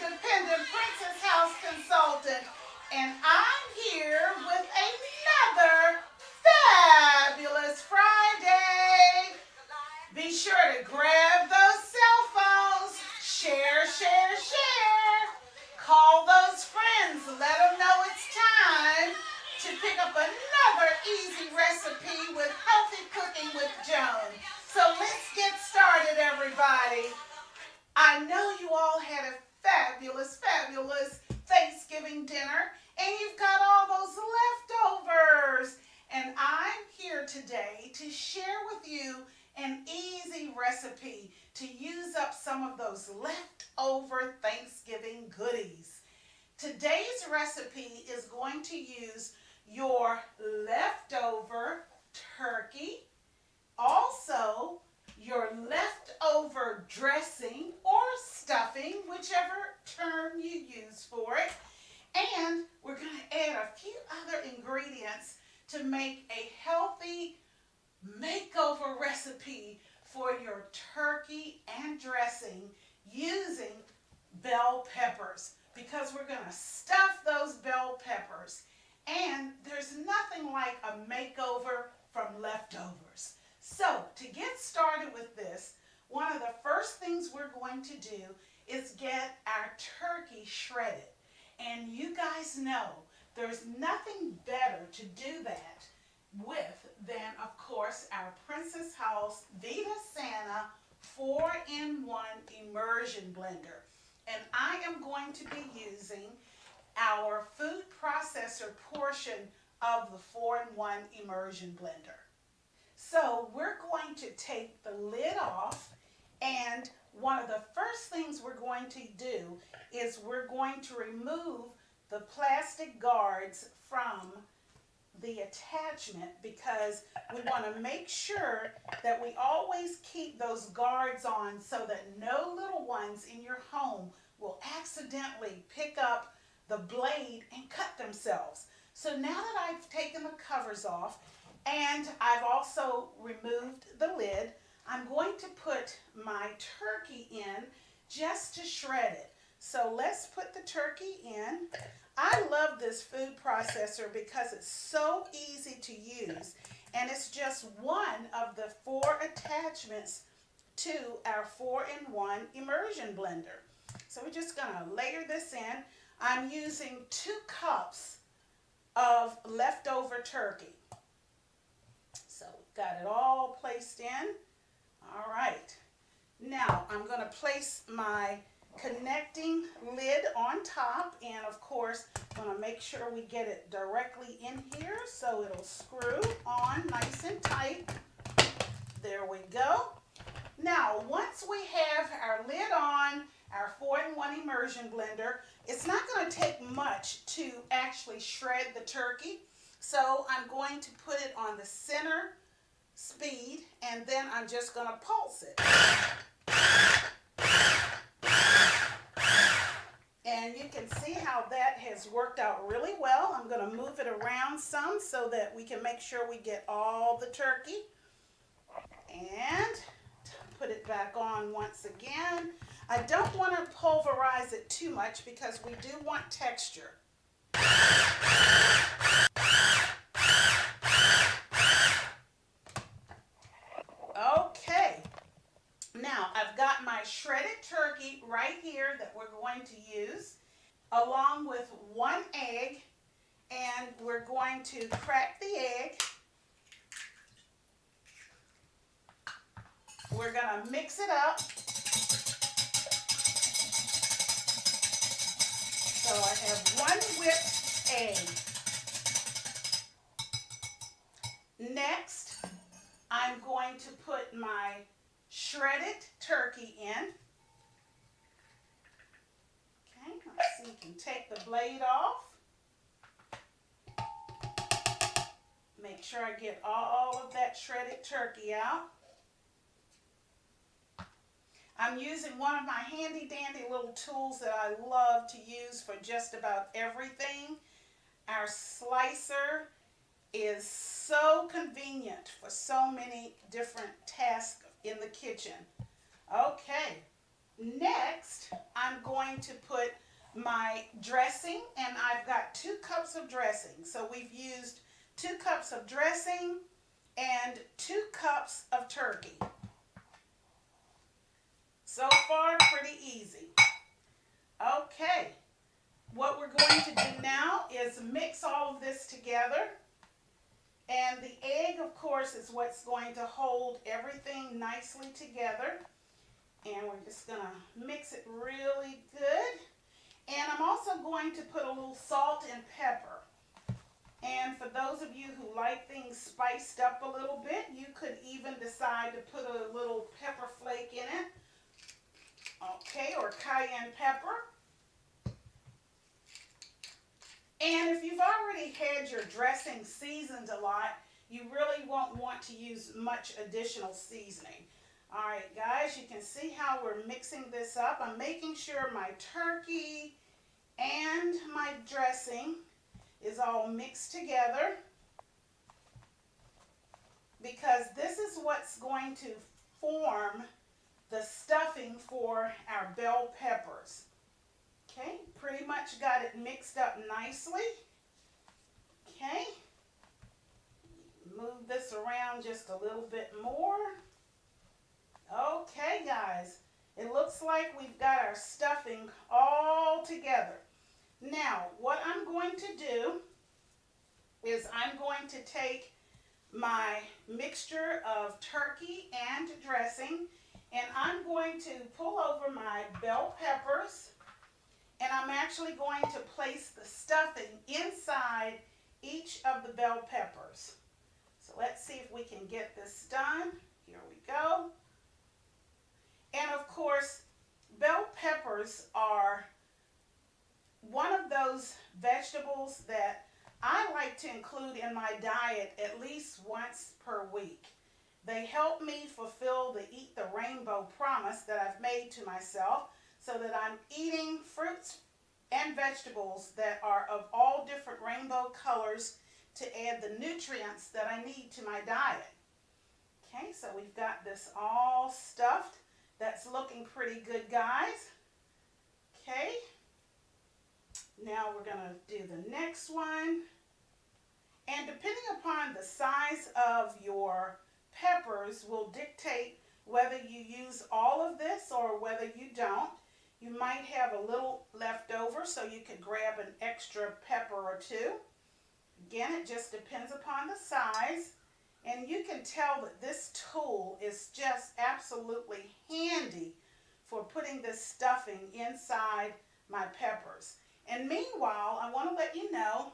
independent Princess House consultant, and I'm here with another fabulous Friday. Be sure to grab those cell phones, share. Call those friends, let them know it's time to pick up another easy recipe with healthy cooking with Joan. So let's get started, everybody. I know you all had a fabulous Thanksgiving dinner, and you've got all those leftovers. And I'm here today to share with you an easy recipe to use up some of those leftover Thanksgiving goodies. Today's recipe is going to use your leftover turkey, also your leftover dressing or stuffing, whichever term you use for it. And we're going to add a few other ingredients to make a healthy makeover recipe for your turkey and dressing using bell peppers, because we're going to stuff those bell peppers. And there's nothing like a makeover from leftovers. So to get started with this, one of the first things we're going to do is get our turkey shredded. And you guys know there's nothing better to do that with than, of course, our Princess House Vida Sana 4-in-1 immersion blender. And I am going to be using our food processor portion of the 4-in-1 immersion blender. So we're going to take the lid off, and one of the first things we're going to do is we're going to remove the plastic guards from the attachment, because we want to make sure that we always keep those guards on so that no little ones in your home will accidentally pick up the blade and cut themselves. So now that I've taken the covers off and I've also removed the lid, I'm going to put my turkey in just to shred it. So let's put the turkey in. I love this food processor because it's so easy to use, and it's just one of the 4 attachments to our 4-in-1 immersion blender. So we're just going to layer this in. I'm using 2 cups of leftover turkey. So we've got it all placed in. All right. Now I'm going to place my connecting lid on top, and of course I'm going to make sure we get it directly in here so it'll screw on nice and tight. There we go. Now once we have our lid on our 4-in-1 immersion blender, it's not going to take much to actually shred the turkey. So I'm going to put it on the center speed, and then I'm just going to pulse it. And you can see how that has worked out really well. I'm going to move it around some so that we can make sure we get all the turkey. And put it back on once again. I don't want to pulverize it too much because we do want texture. Okay. Now, I've got my shredded turkey right here that we're going to use, along with 1 egg, and we're going to crack the egg. We're going to mix it up. So I have 1 whipped egg. Next, I'm going to put my shredded turkey in. Okay, let's see, you can take the blade off. Make sure I get all of that shredded turkey out. I'm using one of my handy dandy little tools that I love to use for just about everything. Our slicer is so convenient for so many different tasks in the kitchen. Okay, next I'm going to put my dressing, and I've got 2 cups of dressing. So we've used 2 cups of dressing and 2 cups of turkey. So far, pretty easy. Okay, what we're going to do now is mix all of this together. And the egg, of course, is what's going to hold everything nicely together. And we're just going to mix it really good. And I'm also going to put a little salt and pepper. And for those of you who like things spiced up a little bit, you could even decide to put a little pepper flake in it. Okay, or cayenne pepper. And if you've already had your dressing seasoned a lot, you really won't want to use much additional seasoning. All right, guys, you can see how we're mixing this up. I'm making sure my turkey and my dressing is all mixed together, because this is what's going to form the stuffing for our bell peppers. Okay, pretty much got it mixed up nicely. Okay, move this around just a little bit more. Okay, guys, it looks like we've got our stuffing all together. Now, what I'm going to do is I'm going to take my mixture of turkey and dressing, and I'm going to pull over my bell peppers, and I'm actually going to place the stuffing inside each of the bell peppers. So let's see if we can get this done. Here we go. And of course, bell peppers are one of those vegetables that I like to include in my diet at least once per week. They help me fulfill the Eat the Rainbow promise that I've made to myself, so that I'm eating fruits and vegetables that are of all different rainbow colors to add the nutrients that I need to my diet. Okay, so we've got this all stuffed. That's looking pretty good, guys. Okay, now we're going to do the next one. And depending upon the size of your peppers will dictate whether you use all of this or whether you don't. You might have a little left over, so you could grab an extra pepper or 2. Again, it just depends upon the size. And you can tell that this tool is just absolutely handy for putting this stuffing inside my peppers. And meanwhile, I want to let you know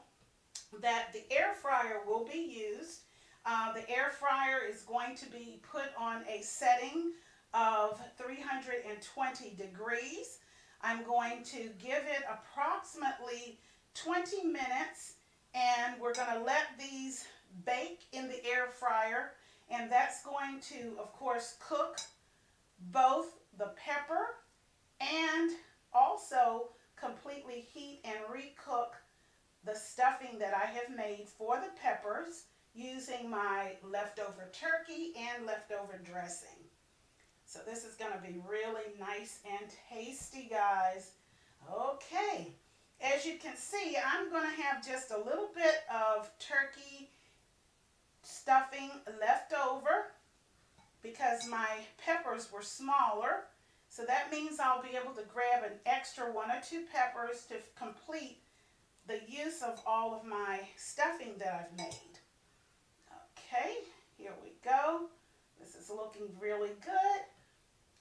that the air fryer will be used. The air fryer is going to be put on a setting of 320 degrees. I'm going to give it approximately 20 minutes, and we're going to let these bake in the air fryer, and that's going to, of course, cook both the pepper and also completely heat and recook the stuffing that I have made for the peppers using my leftover turkey and leftover dressing. So this is going to be really nice and tasty, guys. Okay, as you can see, I'm going to have just a little bit of turkey stuffing left over because my peppers were smaller. So that means I'll be able to grab an extra 1 or 2 peppers to complete the use of all of my stuffing that I've made. Okay, here we go. This is looking really good.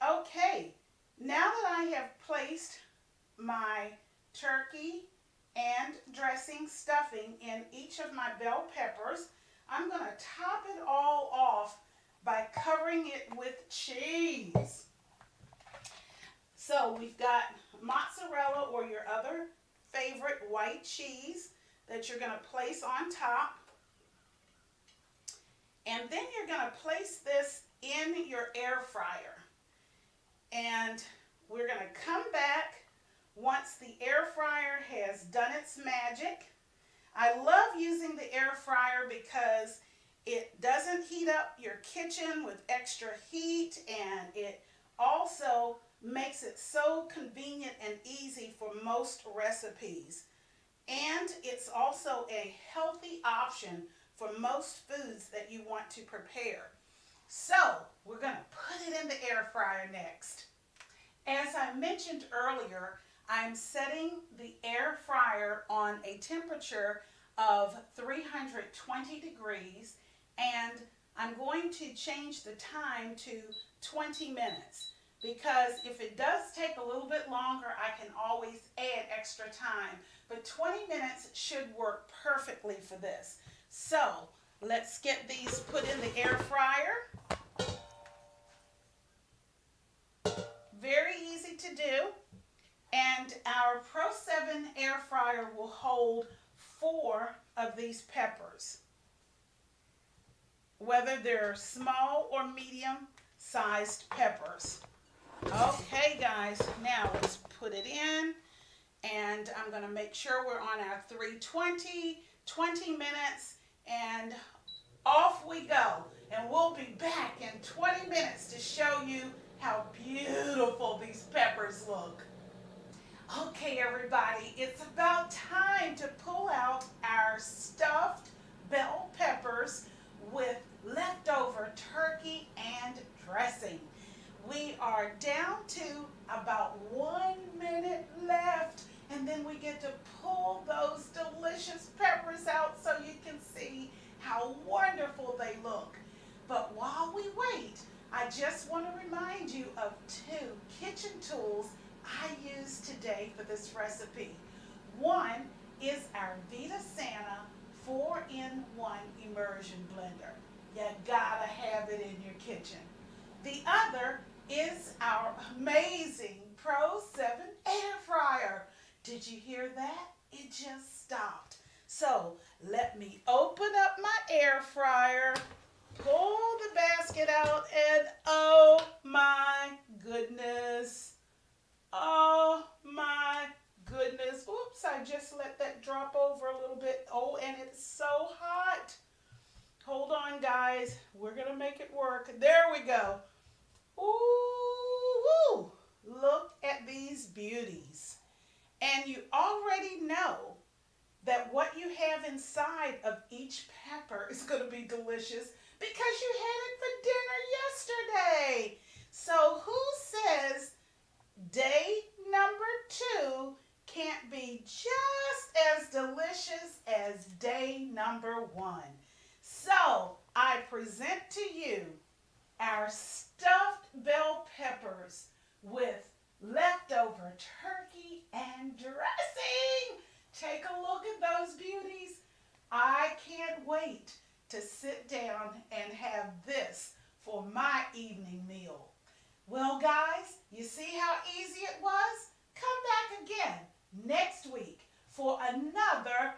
Okay, now that I have placed my turkey and dressing stuffing in each of my bell peppers, I'm going to top it all off by covering it with cheese. So we've got mozzarella or your other favorite white cheese that you're going to place on top. And then you're going to place this in your air fryer. And we're going to come back once the air fryer has done its magic. I love using the air fryer because it doesn't heat up your kitchen with extra heat, and it also makes it so convenient and easy for most recipes. And it's also a healthy option for most foods that you want to prepare. So we're going to put it in the air fryer next. As I mentioned earlier, I'm setting the air fryer on a temperature of 320 degrees, and I'm going to change the time to 20 minutes because if it does take a little bit longer, I can always add extra time. But 20 minutes should work perfectly for this. So let's get these put in the air fryer. Very easy to do. And our Pro 7 air fryer will hold 4 of these peppers, whether they're small or medium sized peppers. Okay guys, now let's put it in, and I'm going to make sure we're on our 320, 20 minutes, and off we go. And we'll be back in 20 minutes to show you how beautiful these peppers look. Okay, everybody, it's about time to pull out our stuffed bell peppers with leftover turkey and dressing. We are down to about 1 minute left, and then we get to pull those delicious peppers out so you can see how wonderful they look. But while we wait, I just want to remind you of 2 kitchen tools I used today for this recipe. One is our Vida Sana 4-in-1 immersion blender. You gotta have it in your kitchen. The other is our amazing Pro 7 air fryer. Did you hear that? It just stopped. So let me open up my air fryer, pull the basket out, and oh my goodness. Oh my goodness. Oops, I just let that drop over a little bit. Oh, and it's so hot. Hold on, guys. We're going to make it work. There we go. Ooh, look at these beauties. And you already know that what you have inside of each pepper is going to be delicious because you had it for dinner yesterday. So who says day number 2 can't be just as delicious as day number 1? So I present to you our stuffed bell peppers with leftover turkey and dressing. Take a look at those beauties. I can't wait to sit down and have this for my evening meal. Well, guys, you see how easy it was? Come back again next week for another